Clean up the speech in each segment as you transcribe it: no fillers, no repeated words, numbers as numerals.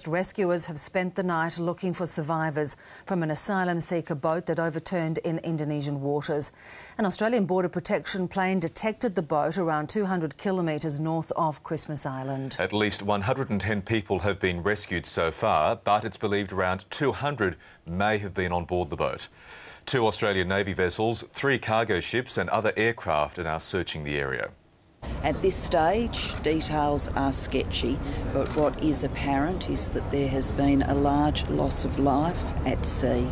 rescuers have spent the night looking for survivors from an asylum seeker boat that overturned in Indonesian waters. An Australian Border Protection plane detected the boat around 200 kilometres north of Christmas Island. At least 110 people have been rescued so far, but it's believed around 200 may have been on board the boat. 2 Australian Navy vessels, 3 cargo ships and other aircraft are now searching the area. At this stage, details are sketchy, but what is apparent is that there has been a large loss of life at sea.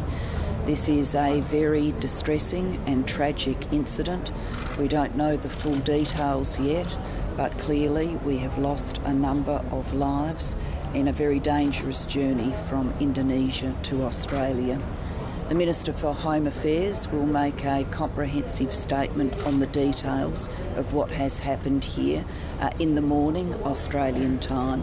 This is a very distressing and tragic incident. We don't know the full details yet, but clearly we have lost a number of lives in a very dangerous journey from Indonesia to Australia. The Minister for Home Affairs will make a comprehensive statement on the details of what has happened here in the morning, Australian time.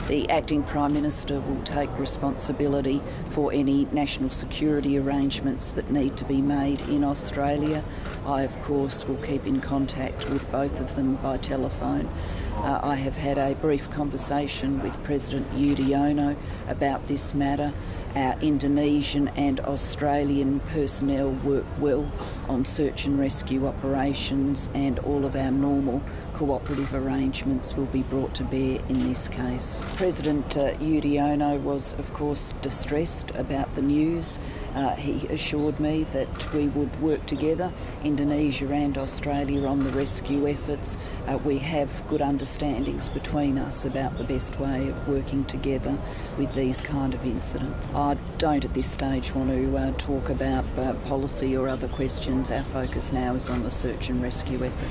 The Acting Prime Minister will take responsibility for any national security arrangements that need to be made in Australia. I, of course, will keep in contact with both of them by telephone. I have had a brief conversation with President Yudhoyono about this matter. Our Indonesian and Australian personnel work well on search and rescue operations, and all of our normal cooperative arrangements will be brought to bear in this case. President Yudhoyono was, of course, distressed about the news. He assured me that we would work together, Indonesia and Australia, on the rescue efforts. We have good understandings between us about the best way of working together with these kind of incidents. I don't at this stage want to talk about policy or other questions. Our focus now is on the search and rescue effort.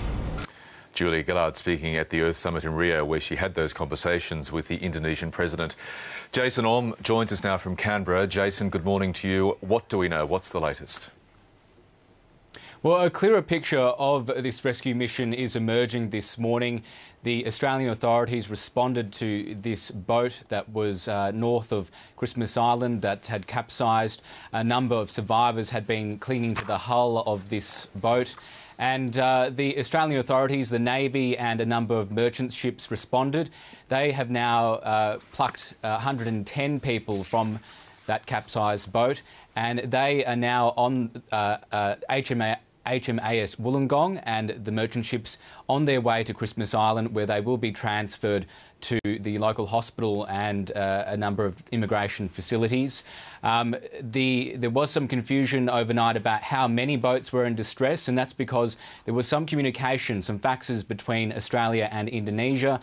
Julia Gillard speaking at the Earth Summit in Rio, where she had those conversations with the Indonesian president. Jason Om joins us now from Canberra. Jason, good morning to you. What do we know? What's the latest? Well, a clearer picture of this rescue mission is emerging this morning. The Australian authorities responded to this boat that was north of Christmas Island that had capsized. A number of survivors had been clinging to the hull of this boat. And the Australian authorities, the Navy and a number of merchant ships responded. They have now plucked 110 people from that capsized boat, and they are now on HMAS Wollongong and the merchant ships on their way to Christmas Island, where they will be transferred to the local hospital and a number of immigration facilities. There was some confusion overnight about how many boats were in distress, and that's because there was some communication, some faxes between Australia and Indonesia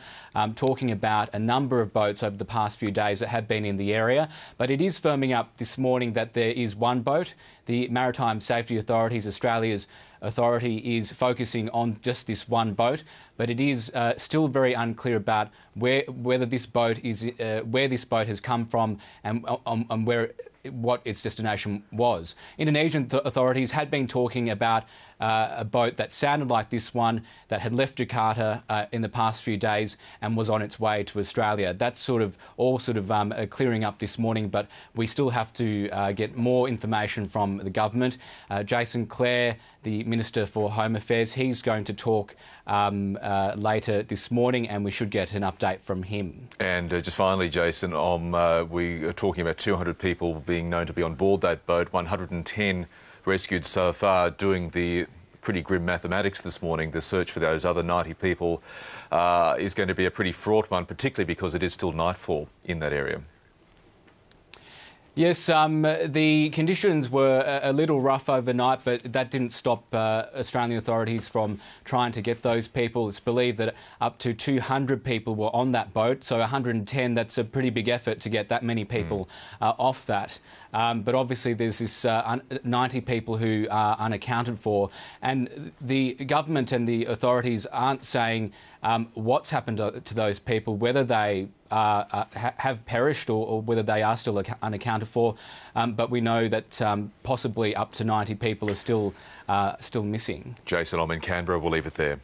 talking about a number of boats over the past few days that have been in the area. But it is firming up this morning that there is one boat. The Maritime Safety Authorities, Australia's authority, is focusing on just this one boat, but it is still very unclear about whether this boat is where this boat has come from and what its destination was. Indonesian authorities had been talking about a boat that sounded like this one that had left Jakarta in the past few days and was on its way to Australia. That's all clearing up this morning, but we still have to get more information from the government. Jason Clare, the Minister for Home Affairs, he's going to talk later this morning, and we should get an update from him. And just finally, Jason, we are talking about 200 people being known to be on board that boat, 110 rescued so far. Doing the pretty grim mathematics this morning, the search for those other 90 people is going to be a pretty fraught one, particularly because it is still nightfall in that area. Yes, the conditions were a little rough overnight, but that didn't stop Australian authorities from trying to get those people. It's believed that up to 200 people were on that boat, so 110, that's a pretty big effort to get that many people off that. But obviously there's this 90 people who are unaccounted for, and the government and the authorities aren't saying what's happened to those people, whether they have perished or whether they are still unaccounted for. But we know that possibly up to 90 people are still missing. Jason, I'm in Canberra. We'll leave it there.